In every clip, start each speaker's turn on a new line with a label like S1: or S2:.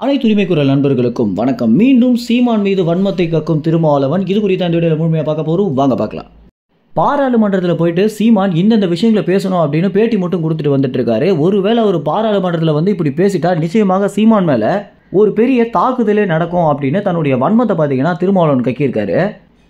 S1: அனைத்து உரிமை குரல் நண்பர்களுக்கும் வணக்கம். மீண்டும் சீமான் மீது வன்மத்தை கக்கும் திருமாவளவன். இது குறித்து அந்த வீடியோவில் முழுமையாக பார்க்க போகிறோம். வாங்க பார்க்கலாம். பாராளுமன்றத்தில் போயிட்டு சீமான் இந்தந்த விஷயங்களை பேசணும் அப்படின்னு பேட்டி மட்டும் கொடுத்துட்டு வந்துட்டு இருக்காரு. ஒருவேளை ஒரு பாராளுமன்றத்தில் இப்படி பேசிட்டா நிச்சயமாக சீமான் மேலே ஒரு பெரிய தாக்குதலே நடக்கும் அப்படின்னு தன்னுடைய வன்மத்தை பார்த்தீங்கன்னா திருமாவளவன் கக்கியிருக்காரு.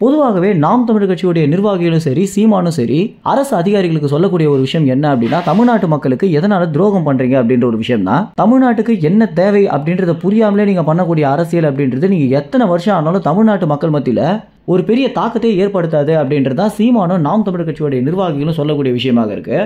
S1: பொதுவாகவே நாம் தமிழர் கட்சியுடைய நிர்வாகிகளும் சரி சீமானும் சரி அரசு அதிகாரிகளுக்கு சொல்லக்கூடிய ஒரு விஷயம் என்ன அப்படின்னா, தமிழ்நாட்டு மக்களுக்கு எதனால துரோகம் பண்றீங்க அப்படின்ற ஒரு விஷயம் தான். தமிழ்நாட்டுக்கு என்ன தேவை அப்படின்றத புரியாமலே நீங்க பண்ணக்கூடிய அரசியல் அப்படின்றது நீங்க எத்தனை வருஷம் ஆனாலும் தமிழ்நாட்டு மக்கள் மத்தியில ஒரு பெரிய தாக்கத்தை ஏற்படுத்தாது அப்படின்றதான் சீமானும் நாம் தமிழர் கட்சியுடைய நிர்வாகிகளும் சொல்லக்கூடிய விஷயமாக இருக்கு.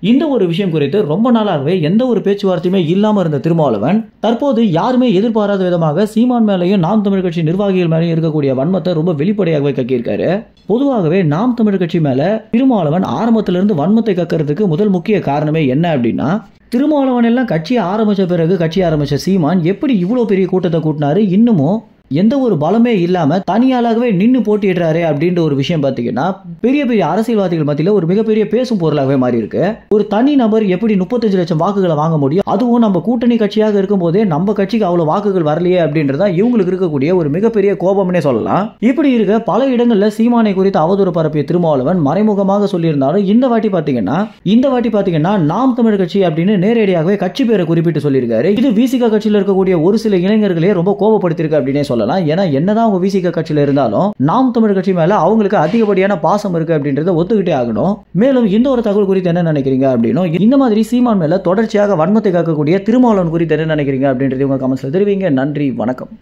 S1: இந்த ஒரு விஷயம் குறித்து ரொம்ப நாளாகவே எந்த ஒரு பேச்சுவார்த்தையுமே இல்லாமல் இருந்த திருமாவளவன் தற்போது யாருமே எதிர்பாராத விதமாக சீமான் மேலேயும் நாம் தமிழர் கட்சி நிர்வாகிகள் மேலேயும் இருக்கக்கூடிய வன்மத்தை ரொம்ப வெளிப்படையாகவே கக்கியிருக்காரு. பொதுவாகவே நாம் தமிழர் கட்சி மேல திருமாவளவன் ஆரம்பத்திலிருந்து வன்மத்தை கக்கிறதுக்கு முதல் முக்கிய காரணமே என்ன அப்படின்னா, திருமாவளவன் எல்லாம் கட்சியை ஆரம்பிச்ச பிறகு கட்சி ஆரம்பிச்ச சீமான் எப்படி இவ்வளவு பெரிய கூட்டத்தை கூட்டினாரு, இன்னமும் எந்த ஒரு பலமே இல்லாம தனியாளாகவே நின்று போட்டியிடுறாரு அப்படின்ற ஒரு விஷயம் பார்த்தீங்கன்னா பெரிய பெரிய அரசியல்வாதிகள் மத்தியில் ஒரு மிகப்பெரிய பேசும் பொருளாகவே மாறி இருக்கு. ஒரு தனி நபர் எப்படி 35 லட்சம் வாக்குகளை வாங்க முடியும், அதுவும் நம்ம கூட்டணி கட்சியாக இருக்கும் போதே நம்ம கட்சிக்கு அவ்வளவு வாக்குகள் வரலையே அப்படின்றதா இவங்களுக்கு இருக்கக்கூடிய ஒரு மிகப்பெரிய கோபம்னே சொல்லலாம். இப்படி இருக்க பல இடங்கள்ல சீமானை குறித்து அவதூறு பரப்பிய திருமாவளவன் மறைமுகமாக சொல்லியிருந்தாலும் இந்த வாட்டி பாத்தீங்கன்னா நாம் தமிழர் கட்சி அப்படின்னு நேரடியாகவே கட்சி பேரை குறிப்பிட்டு சொல்லியிருக்காரு. இது விசிக கட்சியில் இருக்கக்கூடிய ஒரு சில இளைஞர்களே ரொம்ப கோபப்படுத்திருக்கு அப்படின்னே சொல்லலாம். ஏன்னா என்னதான் அவங்க விசிக கட்சியில இருந்தாலும் நாம் தமிழர் கட்சி மேல அவங்களுக்கு அதிகப்படியான பாசம் இருக்கு அப்படின்றத ஒத்துக்கிட்டே ஆகணும். மேலும் இந்த ஒரு தகவல் குறித்து என்ன நினைக்கிறீங்க அப்படின்னும், இந்த மாதிரி சீமான் மேல தொடர்ச்சியாக வன்மத்தை காக்கக்கூடிய திருமாவளவன் குறித்து என்ன நினைக்கிறீங்க அப்படின்றது உங்க கமெண்ட்ஸ்ல தெரிவிங்க. நன்றி, வணக்கம்.